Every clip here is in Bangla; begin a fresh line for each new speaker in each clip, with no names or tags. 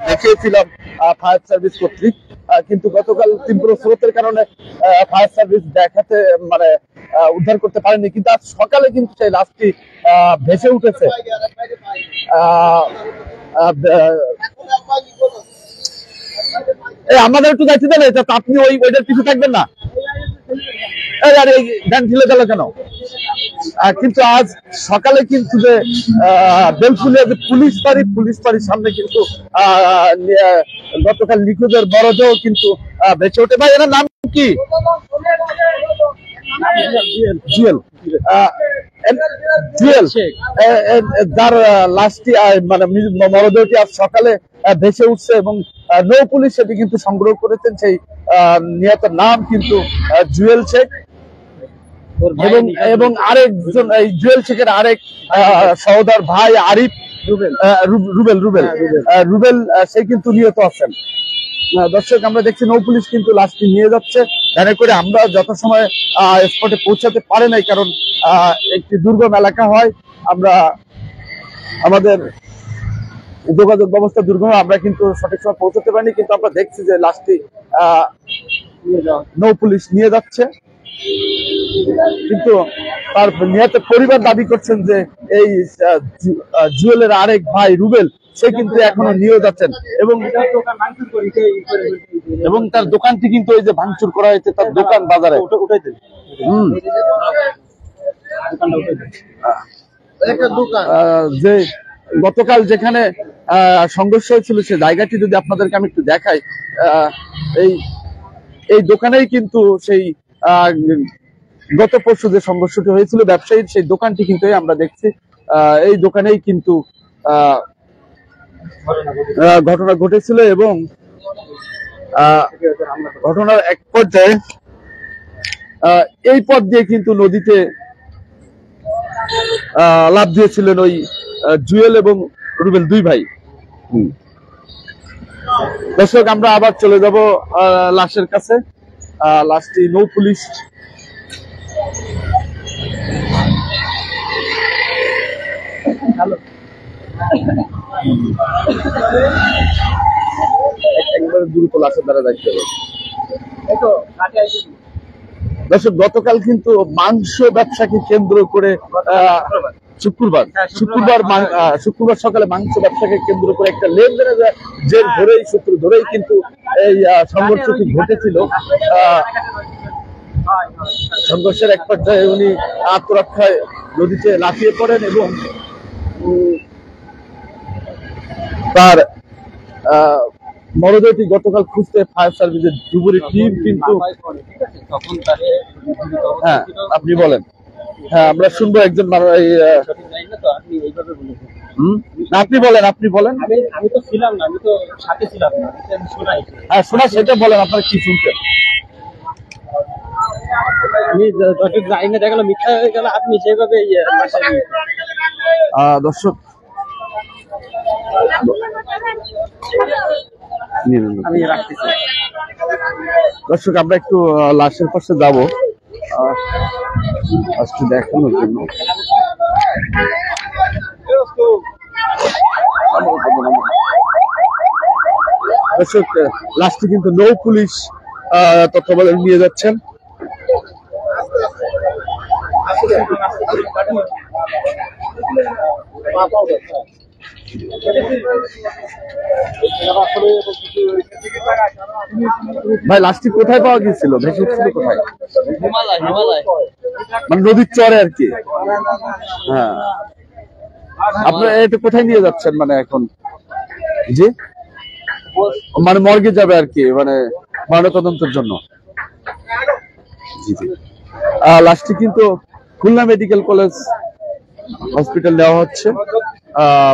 দেখিয়েছিলাম ফায়ার সার্ভিস কর্তৃক, কিন্তু গতকাল তীব্র স্রোতের কারণে ফায়ার সার্ভিস দেখাতে মানে উদ্ধার করতে পারেনি। কিন্তু আজ সকালে কিন্তু সেই লাশটি ভেসে উঠেছে। আমাদের একটু যাইতে দেন, আপনি ওইটার পিছু থাকবেন না। ধ্যান ঢিলে গেল কেন? কিন্তু আজ সকালে কিন্তু যে বেলফুলিয়া যে পুলিশ বাড়ির সামনে কিন্তু গতকাল নিখোঁজের মরদেহ কিন্তু ভেসে ওঠে। ভাই এনার নাম কি? যার লাশটি মানে মরদেহটি আজ সকালে ভেসে উঠছে এবং নৌ পুলিশ সেটি কিন্তু সংগ্রহ করেছেন। সেই নিহতের নাম কিন্তু জুয়েল শেখ এবং আরেকজন এই জুয়েল শেখের আরেক সহোদর ভাই আরিফ রুবেল সে কিন্তু নিহত আছেন। দর্শক আমরা দেখছি নৌ পুলিশ কিন্তু লাশটি নিয়ে যাচ্ছে ভ্যানে করে। আমরা যথাসময়ে স্পটে পৌঁছাতে পারে নাই, কারণ একটি দুর্গম এলাকা হয়, আমরা আমাদের যোগাযোগ ব্যবস্থা দুর্গম, আমরা কিন্তু সঠিক সময় পৌঁছাতে পারিনি। কিন্তু আমরা দেখছি যে লাশটি নৌ পুলিশ নিয়ে যাচ্ছে। কিন্তু তার নিহতের পরিবার দাবি করছেন যে এই জুয়েলের আরেক ভাই রুবেল সে কিন্তু এখনো নিয়ে যাচ্ছেন এবং তার দোকানটি কিন্তু এই যে ভাঙচুর করা হয়েছে, তার দোকান বাজারে যে গতকাল যেখানে সংঘর্ষ হয়েছিল সে জায়গাটি যদি আপনাদেরকে আমি একটু দেখাই, এই দোকানেই কিন্তু সেই গত পরশু যে সংঘর্ষটি হয়েছিল ব্যবসায়ীর সেই দোকানটি কিন্তু আমরা দেখছি এই দোকানেই কিন্তু ঘটনা ঘটেছিল এবং ঘটনার এক পর্যায়ে এই পথ দিয়ে কিন্তু নদীতে লাফ দিয়েছিলেন ওই জুয়েল এবং রুবেল দুই ভাই। দর্শক আমরা আবার চলে যাব লাশের কাছে। লাশটি নৌ পুলিশ একবারে দ্রুত লাশের দ্বারা যাইতে হবে। দর্শক গতকাল কিন্তু মাংস ব্যবসাকে কেন্দ্র করে শুক্রবার সকালে মাংস ব্যবসাকে কেন্দ্র করে একটা লেনদেনের জের ধরেই সূত্র ধরেই কিন্তু এই সংঘর্ষটি ঘটেছিল। সংঘর্ষের এক পর্যায়ে উনি আত্মরক্ষায় নদীতে লাফিয়ে পড়েন এবং তার মরদেহটি গতকাল খুঁজতে ফায়ার সার্ভিসের ডুবুরি টিম কিন্তু হ্যাঁ আপনি বলেন। হ্যাঁ আমরা শুনবো একজন আপনি বলেন।
আমি তো ছিলাম না, আমি তো সাথে ছিলাম না,
হ্যাঁ শোনা সেটা বলেন, আপনারা কি শুনছেন?
আমি যতটুকু জানি না, দেখালো মিথ্যা হয়ে গেল, আপনি যেভাবে
দর্শক দর্শক আমরা একটু লাশের পাশে যাব আজকে দেখানোর জন্য। দর্শক লাশটি কিন্তু নৌ পুলিশ তত্ত্বাবধানে নিয়ে যাচ্ছেন। ভাই লাশটি কোথায় পাওয়া গিয়েছিল? ভেসে উঠছিল কোথায়? মানে নদীর চরে আর কি। হ্যাঁ আপনারা এটা কোথায় নিয়ে যাচ্ছেন মানে এখন? জি মানে মর্গে যাবে আর কি, মানে ময়নাতদন্তের জন্য। জি জি লাশটি কিন্তু খুলনা মেডিকেল কলেজ হসপিটাল নেওয়া হচ্ছে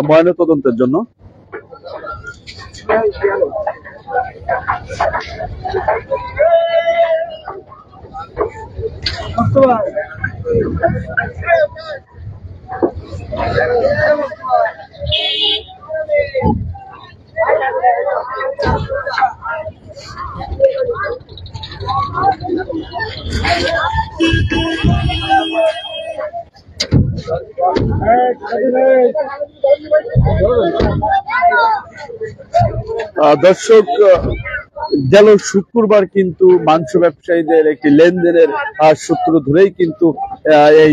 ময়নাতদন্তের জন্য। দর্শক, গেল শুক্রবার কিন্তু মাংস ব্যবসায়ীদের একটি লেনদেনের সূত্র ধরেই কিন্তু এই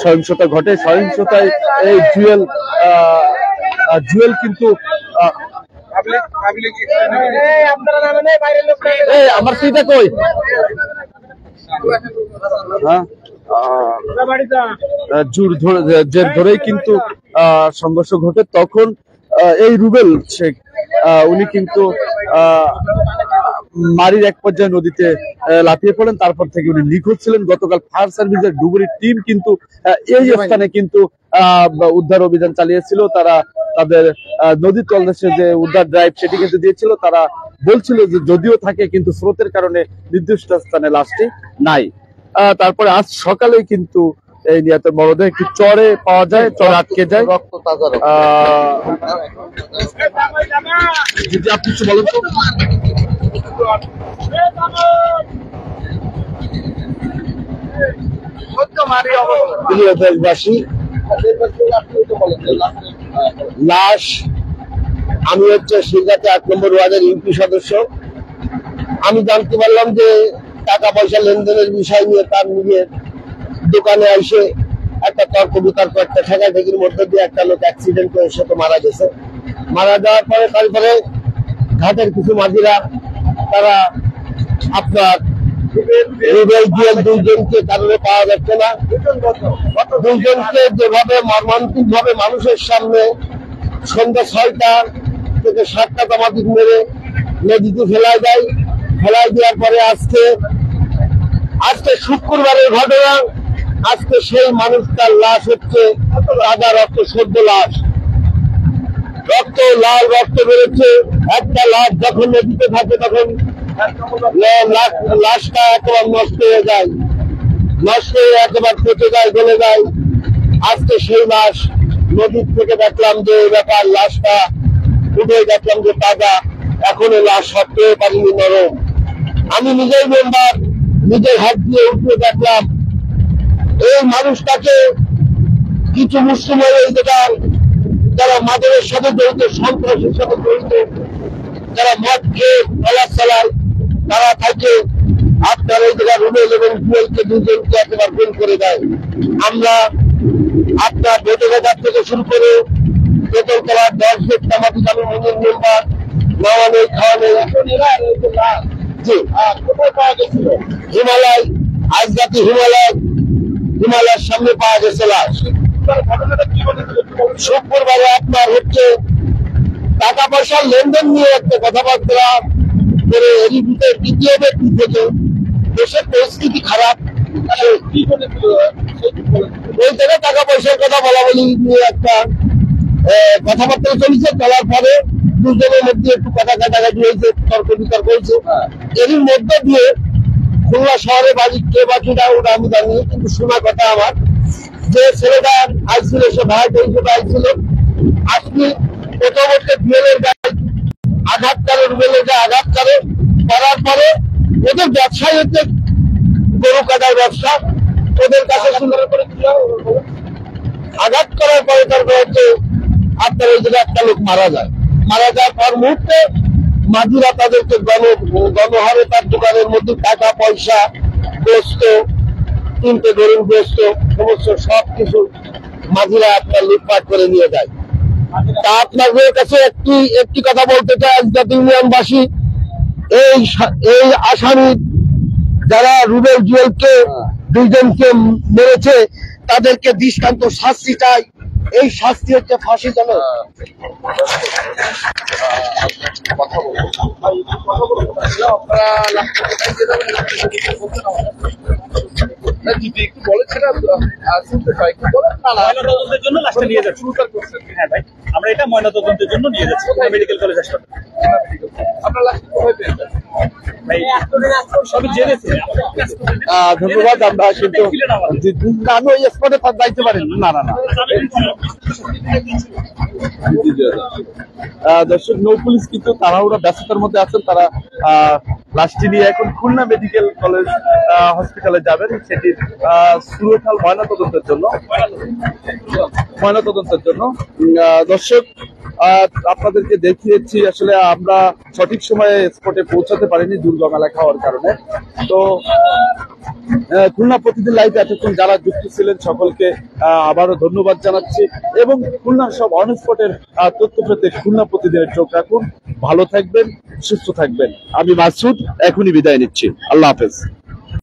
সহিংসতা ঘটে। সহিংসতায় এই জুয়েল কিন্তু আমার সিটা কই জের ধরেই কিন্তু সংঘর্ষ ঘটে। তখন এই রুবেল শেখ উনি কিন্তু মারির এক পর্যায়ে নদীতে লাফিয়ে পড়েন। তারপর থেকে উনি নিখোঁজ ছিলেন। গতকাল ফায়ার সার্ভিসের ডুবুরির টিম কিন্তু এই স্থানে কিন্তু উদ্ধার অভিযান চালিয়েছিল। তারা তাদের নদীর তলদেশে যে উদ্ধার ড্রাইভ সেটি কিন্তু দিয়েছিল। তারা বলছিল যে যদিও থাকে কিন্তু স্রোতের কারণে নির্দিষ্ট স্থানে লাশটি নাই। তারপরে আজ সকালে কিন্তু এই নিহতের মরদেহ একটি চরে পাওয়া যায়, চরে আটকে যায়। যদি আপনি কিছু বলেন তো।
প্রিয় দেশবাসী, লাশ, আমি হচ্ছে শিলগাতে 8 নম্বর ওয়ার্ডের ইউপি সদস্য। আমি জানতে পারলাম যে টাকা পয়সা লেনদেনের বিষয় নিয়ে তার নিজের দোকানে এসে একটা তর্ক বিতর্ক, একটা ঠেকাঠেকির মধ্যে দিয়ে একটা লোক অ্যাক্সিডেন্ট করে সে তো মারা গেছে। মারা যাওয়ার পরে তারপরে ঘাটের কিছু মাঝিরা তারা আপনার রুবেল জুয়েল দুইজনকে কারণে পাওয়া যাচ্ছে না। দুইজনকে যেভাবে মর্মান্তিক ভাবে মানুষের সামনে সন্ধ্যা 6টা থেকে 7টা তামাদিক মেরে নদীতে ফেলাই দেয়। ফেলাই দেওয়ার পরে আজকে শুক্রবারের ঘটনা। আজকে সেই মানুষটার লাশ হচ্ছে তাজা রক্ত সদ্য লাশ, রক্ত লাল রক্ত বেরোচ্ছে। একটা লাশ যখন নদীতে থাকে তখন লাশটা একেবারে নষ্ট হয়ে যায়, নষ্ট হয়ে একেবারে পচে যায়, গলে যায়। আজকে সেই লাশ নদীর থেকে দেখলাম যে ব্যাপার, লাশটা উঠে দেখলাম যে তাজা, এখনো লাশ সবচেয়ে পারিনি নরম। আমি নিজেই মেম্বার, নিজের হাত দিয়ে উঠে দেখলাম এই মানুষটাকে কিছু মুসলিম এই জায়গার যারা মাদকের সাথে জড়িত, সন্ত্রাসের সাথে জড়িত, যারা মদ খেয়ে তলাশ চালায়, তারা থাকে আপনার এই জায়গায় রুবেল এবং জুয়েলকে দুজনকে একেবারে বের করে দেয়। আমরা আপনার ভোটের বাজার থেকে শুরু করে বেতন করার 10 গেট তামাদি আমি মনের মেম্বার, নাওয়া নেই, খাওয়া নেই। জি, কোথায় পাওয়া গেছিল? হিমালয়, আজ রাতে হিমালয়ের সামনে পাওয়া গেছে লাশ। শুক্রবারে আপনার হচ্ছে টাকা পয়সার লেনদেন নিয়ে একটা কথাবার্তা করে এরই ভিতরে দ্বিতীয় ব্যক্তি থেকে দেশের পরিস্থিতি খারাপ, ওই থেকে টাকা পয়সার কথা বলা বলি নিয়ে একটা কথাবার্তা চলেছে। চলার পরে দুজনের মধ্যে একটু কথা কাটাকাটি হয়েছে, তর্ক বিতর্ক হয়েছে। এরই মধ্যে দিয়ে খুলনা শহরে বাড়ি কে বাকিটা ওটা আমি জানি, কিন্তু শোনা কথা আমার যে ছেলেটা আইছিল, সে ভাই হিসেবে আইছিল। আজকে প্রথমত জুয়েলের গায়ে আঘাত করে, রুবেলের গায়ে আঘাত করে, করার পরে ওদের ব্যবসায় হচ্ছে গরু কাটার ব্যবসা। ওদের কাছে সুন্দর করে আঘাত করার পরে তারপরে হচ্ছে আপনার ওই জায়গায় একটা লোক মারা যায়। মারা যাওয়ার পর মুহূর্তে মাঝিরা তাদেরকে গণহারে তার দোকানের মধ্যে টাকা পয়সা, গোস্ত, 3টে গরুর গোস্ত, সমস্ত সবকিছু মাঝিরা আপনার লুটপাট করে নিয়ে যায়। তা আপনাদের কাছে একটি কথা বলতে চাই, আজকে ইউনিয়নবাসী, এই আসামি যারা রুবেল জুয়েলকে দুইজনকে মেরেছে তাদেরকে দৃষ্টান্ত শাস্তি চাই। এই শাস্তি হচ্ছে ফাঁসিজনক।
আমরা এটা ময়নাতদন্তের জন্য নিয়ে যাচ্ছি মেডিকেল কলেজ হাসপাতাল।
ধন্যবাদ। আমরা কিন্তু আমি ওই স্পটে যাইতে পারি না। দর্শক, নৌ পুলিশ কিন্তু তাড়াহুড়া ব্যস্ততার মধ্যে আছেন। তারা লাশটি নিয়ে এখন খুলনা মেডিকেল কলেজ হসপিটালে যাবেন, সেটি সুরতাল ময়নাতদন্তের জন্য। দর্শক, আপনাদেরকে দেখিয়েছি। আসলে আমরা সঠিক সময়ে স্পটে পৌঁছাতে পারিনি দুর্গম এলাকা হওয়ার কারণে। তো খুলনা প্রতিদিন লাইভে এতক্ষণ যারা যুক্ত ছিলেন সকলকে আবারও ধন্যবাদ জানাচ্ছি, এবং খুলনার সব অন স্পটের তথ্য পেতে খুলনা প্রতিদিনের চোখ রাখুন। ভালো থাকবেন, সুস্থ থাকবেন। আমি মাসুদ এখনই বিদায় নিচ্ছি। আল্লাহ হাফেজ।